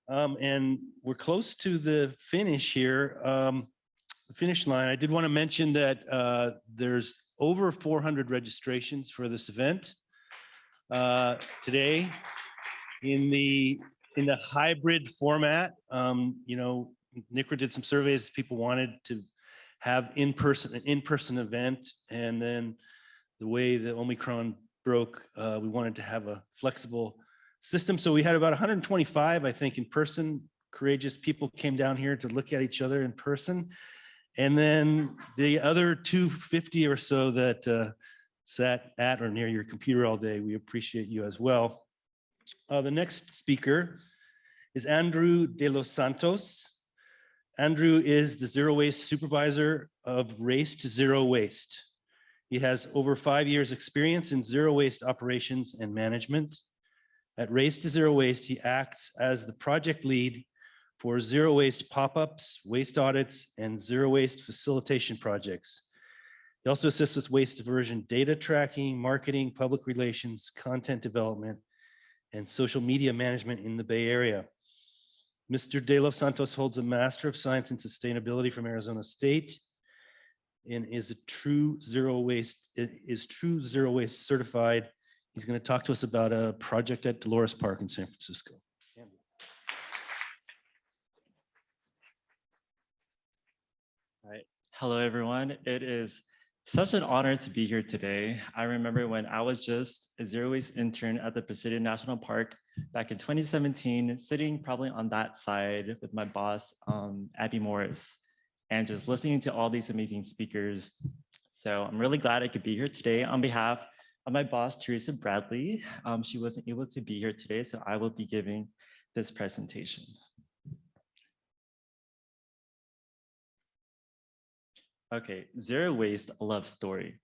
And we're close to the finish here, the finish line. I did want to mention that there's over 400 registrations for this event today in the hybrid format. You know, NCRA did some surveys. People wanted to have an in-person event, and then the way the Omicron broke, we wanted to have a flexible system. So we had about 125, I think, in person. Courageous people came down here to look at each other in person. And then the other 250 or so that sat at or near your computer all day, we appreciate you as well. The next speaker is Andrew de los Santos. Andrew is the Zero Waste Supervisor of Race to Zero Waste. He has over 5 years experience in zero waste operations and management. At Race to Zero Waste, he acts as the project lead for zero waste pop-ups, waste audits, and zero waste facilitation projects. He also assists with waste diversion data tracking, marketing, public relations, content development, and social media management in the Bay Area. Mr. De Los Santos holds a Master of Science in Sustainability from Arizona State and is true zero waste certified. He's going to talk to us about a project at Dolores Park in San Francisco. All right. Hello, everyone. It is such an honor to be here today. I remember when I was just a zero waste intern at the Presidio National Park back in 2017, sitting probably on that side with my boss, Abby Morris, and just listening to all these amazing speakers. So I'm really glad I could be here today on behalf of my boss, Teresa Bradley. She wasn't able to be here today, so I will be giving this presentation. Okay, zero waste love story.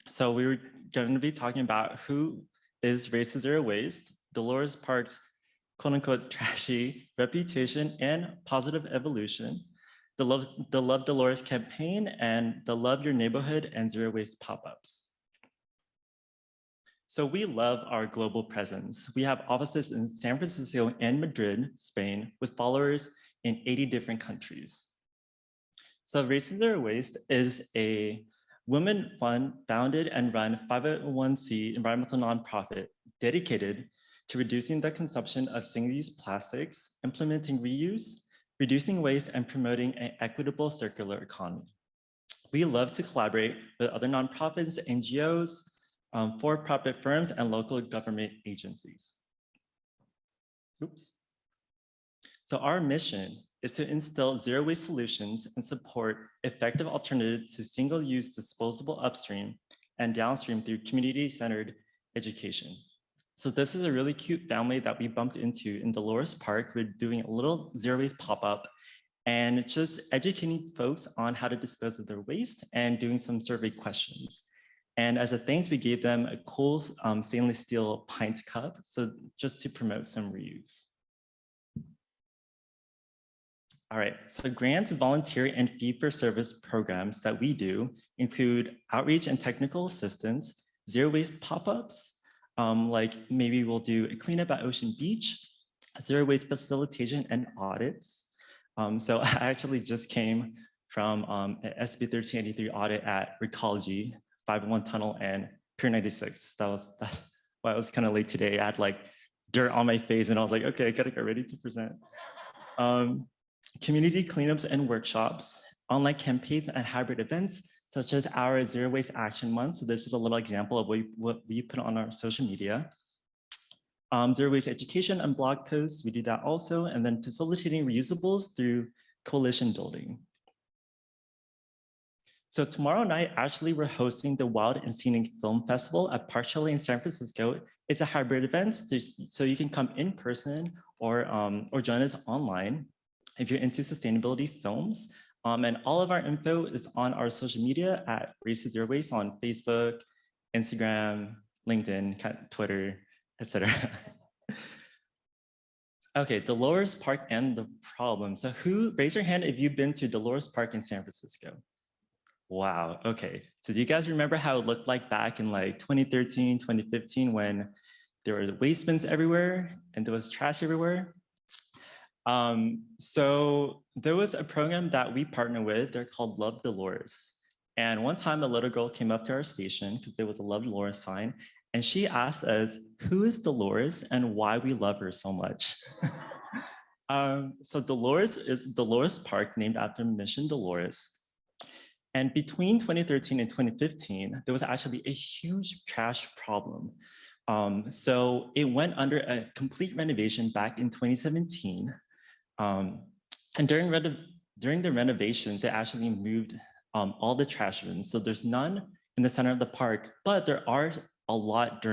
So we were going to be talking about who is Race to Zero Waste, Dolores Park's quote unquote trashy reputation and positive evolution, the Love Dolores campaign, and the Love Your Neighborhood and Zero Waste pop-ups. So we love our global presence. We have offices in San Francisco and Madrid, Spain, with followers in 80 different countries. So Race to Zero Waste is a women fund founded and run 501c environmental nonprofit dedicated to reducing the consumption of single-use plastics, implementing reuse, reducing waste, and promoting an equitable circular economy. We love to collaborate with other nonprofits, NGOs, for-profit firms, and local government agencies. Oops. So our mission is to instill zero waste solutions and support effective alternatives to single-use disposable upstream and downstream through community-centered education. So this is a really cute family that we bumped into in Dolores Park. We're doing a little zero waste pop-up and just educating folks on how to dispose of their waste and doing some survey questions. And as a thanks, we gave them a cool stainless steel pint cup, so just to promote some reuse. All right, so grants, volunteer, and fee-for-service programs that we do include outreach and technical assistance, zero waste pop-ups, like maybe we'll do a cleanup at Ocean Beach, zero waste facilitation and audits. So I actually just came from an SB 1383 audit at Recology, 501 Tunnel, and Pier 96. That's why I was kind of late today. I had like dirt on my face and I was like, okay, I gotta get ready to present. Community cleanups and workshops, online campaigns and hybrid events, such as our Zero Waste Action Month. So this is a little example of what we put on our social media. Zero waste education and blog posts, we do that also. And then facilitating reusables through coalition building. So tomorrow night, actually, we're hosting the Wild and Scenic Film Festival at Park Chalet in San Francisco. It's a hybrid event, so you can come in person or join us online if you're into sustainability films. And all of our info is on our social media at Race to Zero Waste on Facebook, Instagram, LinkedIn, Twitter, etc. Okay, Dolores Park and the problem. So raise your hand if you've been to Dolores Park in San Francisco. Wow, okay. So do you guys remember how it looked like back in like 2013, 2015 when there were waste bins everywhere and there was trash everywhere? So there was a program that we partner with. They're called Love Dolores. And one time a little girl came up to our station because there was a Love Dolores sign. And she asked us, who is Dolores and why we love her so much? So Dolores is Dolores Park, named after Mission Dolores. And between 2013 and 2015, there was actually a huge trash problem. So it went under a complete renovation back in 2017. And during the renovations, they actually moved all the trash bins. So there's none in the center of the park, but there are a lot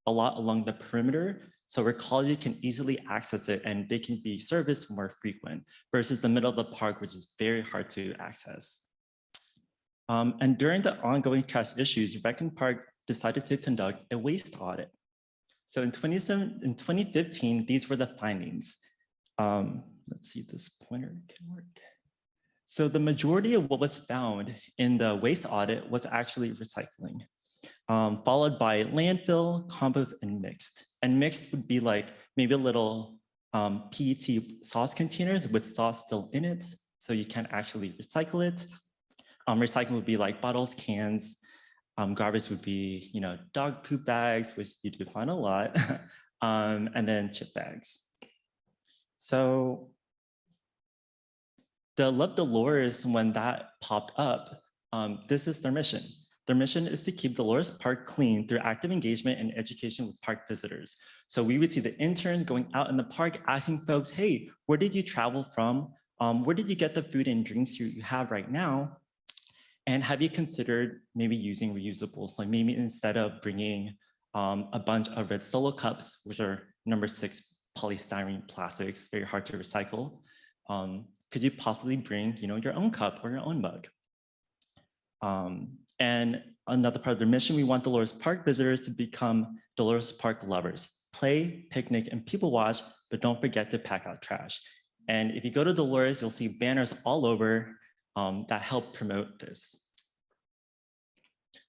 along the perimeter. So where colleges can easily access it and they can be serviced more frequent versus the middle of the park, which is very hard to access. And during the ongoing trash issues, Raccoon Park decided to conduct a waste audit. So in 2015, these were the findings. Let's see if this pointer can work. So the majority of what was found in the waste audit was actually recycling, followed by landfill, compost, and mixed. And mixed would be like maybe a little PET sauce containers with sauce still in it, so you can't actually recycle it. Recycling would be like bottles, cans. Garbage would be, dog poop bags, which you do find a lot, and then chip bags. So the Love Dolores, when that popped up, this is their mission. Their mission is to keep Dolores Park clean through active engagement and education with park visitors. So we would see the interns going out in the park asking folks, hey, where did you travel from? Where did you get the food and drinks you have right now? And have you considered maybe using reusables? Like maybe instead of bringing a bunch of red Solo cups, which are number 6 polystyrene plastics, very hard to recycle, could you possibly bring your own cup or your own mug? And another part of their mission, we want Dolores Park visitors to become Dolores Park lovers. Play, picnic, and people watch, but don't forget to pack out trash. And if you go to Dolores, you'll see banners all over that help promote this.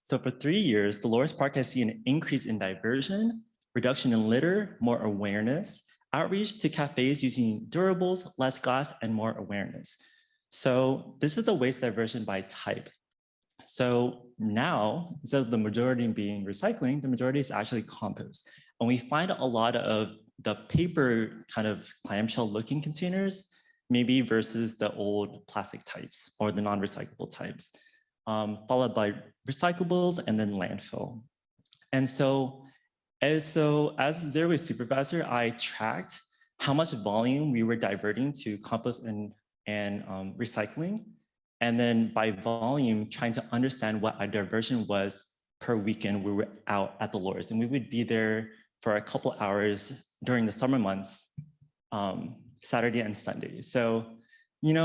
So for 3 years, Dolores Park has seen an increase in diversion, reduction in litter, more awareness, outreach to cafes using durables, less glass, and more awareness. So this is the waste diversion by type. So now, instead of the majority being recycling, the majority is actually compost. And we find a lot of the paper kind of clamshell looking containers, maybe versus the old plastic types or the non-recyclable types, followed by recyclables and then landfill. And so as zero waste supervisor, I tracked how much volume we were diverting to compost and recycling. And then by volume, trying to understand what our diversion was per weekend we were out at Dolores. And we would be there for a couple hours during the summer months, Saturday and Sunday. So,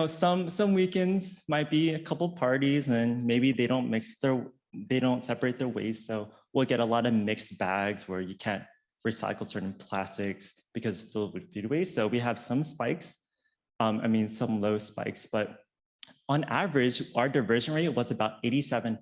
some weekends might be a couple parties and maybe they don't separate their waste. So we'll get a lot of mixed bags where you can't recycle certain plastics because it's filled with food waste. So we have some spikes, some low spikes, but on average, our diversion rate was about 87%.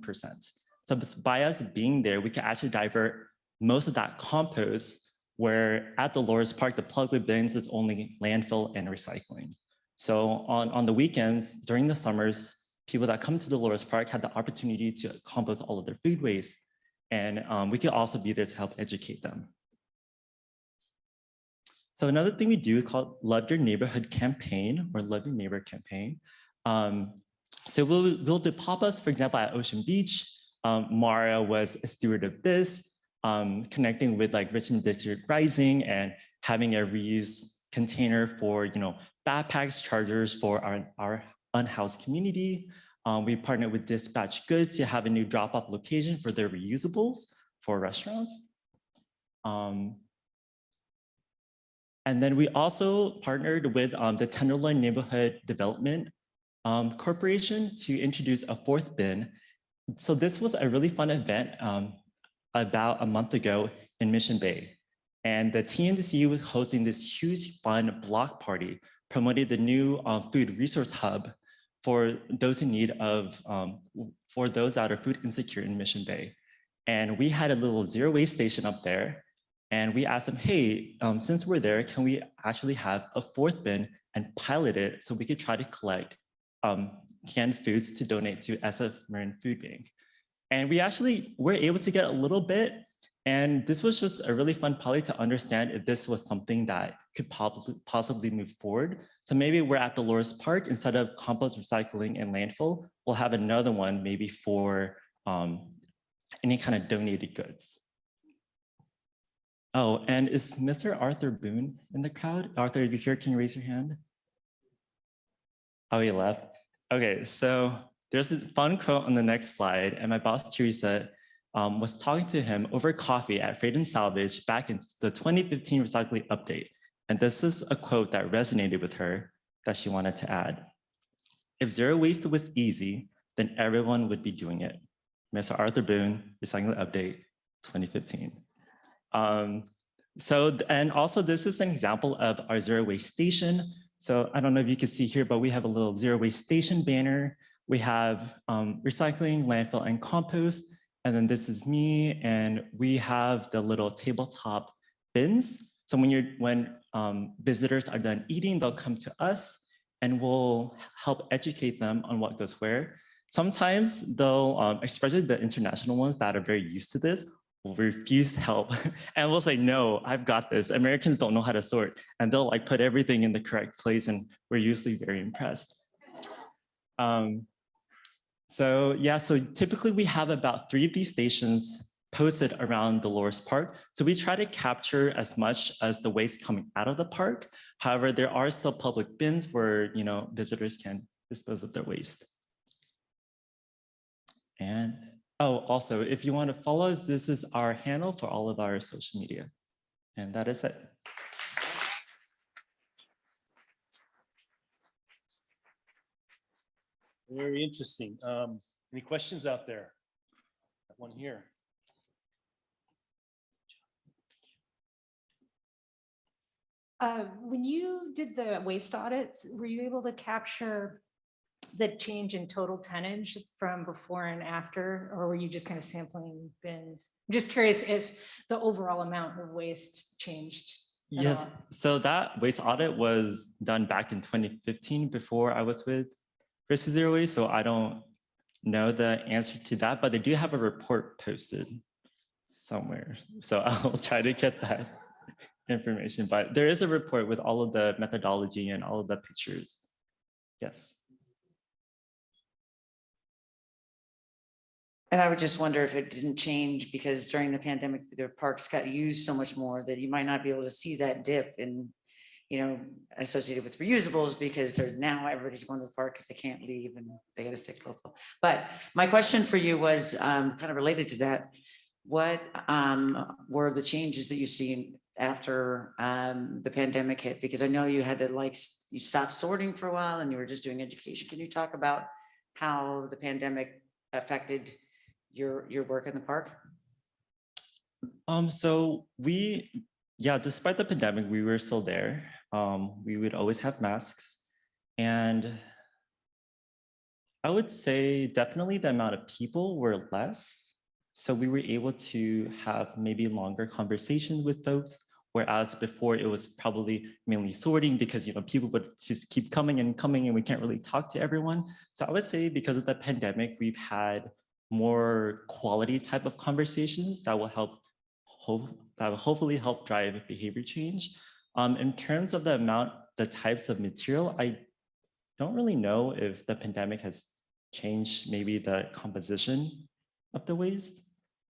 So by us being there, we can actually divert most of that compost, where at Dolores Park, the plug-with bins is only landfill and recycling. So on the weekends, during the summers, people that come to Dolores Park had the opportunity to compost all of their food waste. And we could also be there to help educate them. So another thing we do is called Love Your Neighborhood campaign or Love Your Neighbor campaign. So we'll do pop-ups, for example, at Ocean Beach. Mara was a steward of this, connecting with like Richmond District Rising and having a reuse container for backpacks, chargers for our unhoused community. We partnered with Dispatch Goods to have a new drop-off location for their reusables for restaurants. And then we also partnered with the Tenderloin Neighborhood Development Corporation to introduce a 4th bin. So this was a really fun event about a month ago in Mission Bay. And the TNC was hosting this huge fun block party, promoting the new food resource hub for those in need of, for those that are food insecure in Mission Bay. And we had a little zero waste station up there. And we asked them, hey, since we're there, can we actually have a 4th bin and pilot it so we could try to collect canned foods to donate to SF Marine Food Bank. And we actually were able to get a little bit. And this was just a really fun pilot to understand if this was something that could possibly move forward. So maybe we're at Dolores Park, instead of compost recycling and landfill, we'll have another one maybe for any kind of donated goods. Oh, and is Mr. Arthur Boone in the crowd? Arthur, if you're here, can you raise your hand? Oh, he left. Okay, so there's a fun quote on the next slide, and my boss, Teresa, was talking to him over coffee at Freight and Salvage back in the 2015 recycling update. And this is a quote that resonated with her that she wanted to add. If zero waste was easy, then everyone would be doing it. Mr. Arthur Boone, recycling update 2015. And also this is an example of our zero waste station. So I don't know if you can see here, but we have a little zero waste station banner. We have recycling, landfill, and compost. And then this is me, and we have the little tabletop bins. So when visitors are done eating, they'll come to us and we'll help educate them on what goes where. Sometimes they'll, especially the international ones that are very used to this, will refuse help and we'll say, no, I've got this. Americans don't know how to sort, and they'll like put everything in the correct place, and we're usually very impressed. So yeah, so typically we have about 3 of these stations posted around Dolores Park. So we try to capture as much as the waste coming out of the park. However, there are still public bins where visitors can dispose of their waste. And also, if you want to follow us, this is our handle for all of our social media. And that is it. Very interesting. Any questions out there? Got one here. When you did the waste audits, were you able to capture the change in total tonnage from before and after, or were you just kind of sampling bins? I'm just curious if the overall amount of waste changed. Yes, so that waste audit was done back in 2015 before I was with Versus Zero Waste, so I don't know the answer to that, but they do have a report posted somewhere. So I'll try to get that information, but there is a report with all of the methodology and all of the pictures. Yes. And I would just wonder if it didn't change because during the pandemic, the parks got used so much more that you might not be able to see that dip in, associated with reusables, because there's now everybody's going to the park because they can't leave and they got to stick local. But my question for you was kind of related to that. What were the changes that you see after the pandemic hit? Because I know you had to you stopped sorting for a while and you were just doing education. Can you talk about how the pandemic affected your work in the park? So despite the pandemic, we were still there. We would always have masks, and I would say definitely the amount of people were less. So we were able to have maybe longer conversations with folks, whereas before it was probably mainly sorting because people would just keep coming and we can't really talk to everyone. So I would say because of the pandemic, we've had more quality type of conversations that will hopefully help drive behavior change. In terms of the types of material, I don't really know if the pandemic has changed maybe the composition of the waste,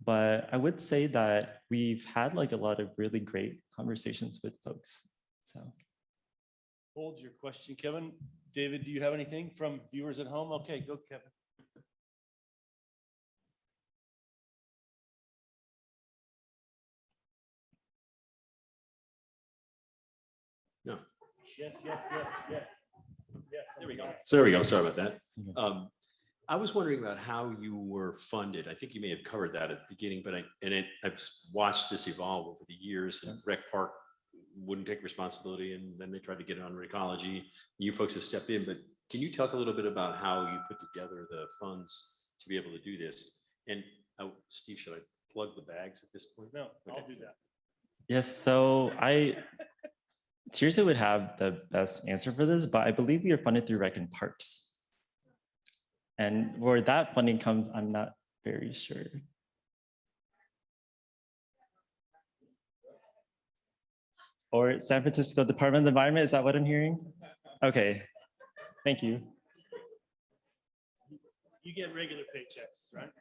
but I would say that we've had a lot of really great conversations with folks. So Hold your question, Kevin. David, do you have anything from viewers at home? Okay, go, Kevin. No. Yes. There we go. So there we go. Sorry about that. I was wondering about how you were funded. I think you may have covered that at the beginning, but I've watched this evolve over the years. And Rec Park wouldn't take responsibility, and then they tried to get it on Recology. You folks have stepped in, but can you talk a little bit about how you put together the funds to be able to do this? And Steve, should I plug the bags at this point? No, I'll do that. yes, so Tirsa would have the best answer for this, but I believe we are funded through Rec and Parks. And where that funding comes, I'm not very sure. Or San Francisco Department of the Environment, is that what I'm hearing? Okay, thank you. You get regular paychecks, right?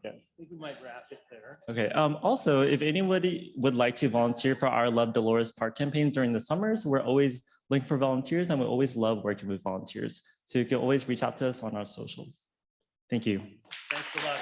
Yes. I think we might wrap it there. Okay, also, if anybody would like to volunteer for our Love Dolores Park campaigns during the summers, we're always looking for volunteers and we always love working with volunteers. So you can always reach out to us on our socials. Thank you. Thanks a lot.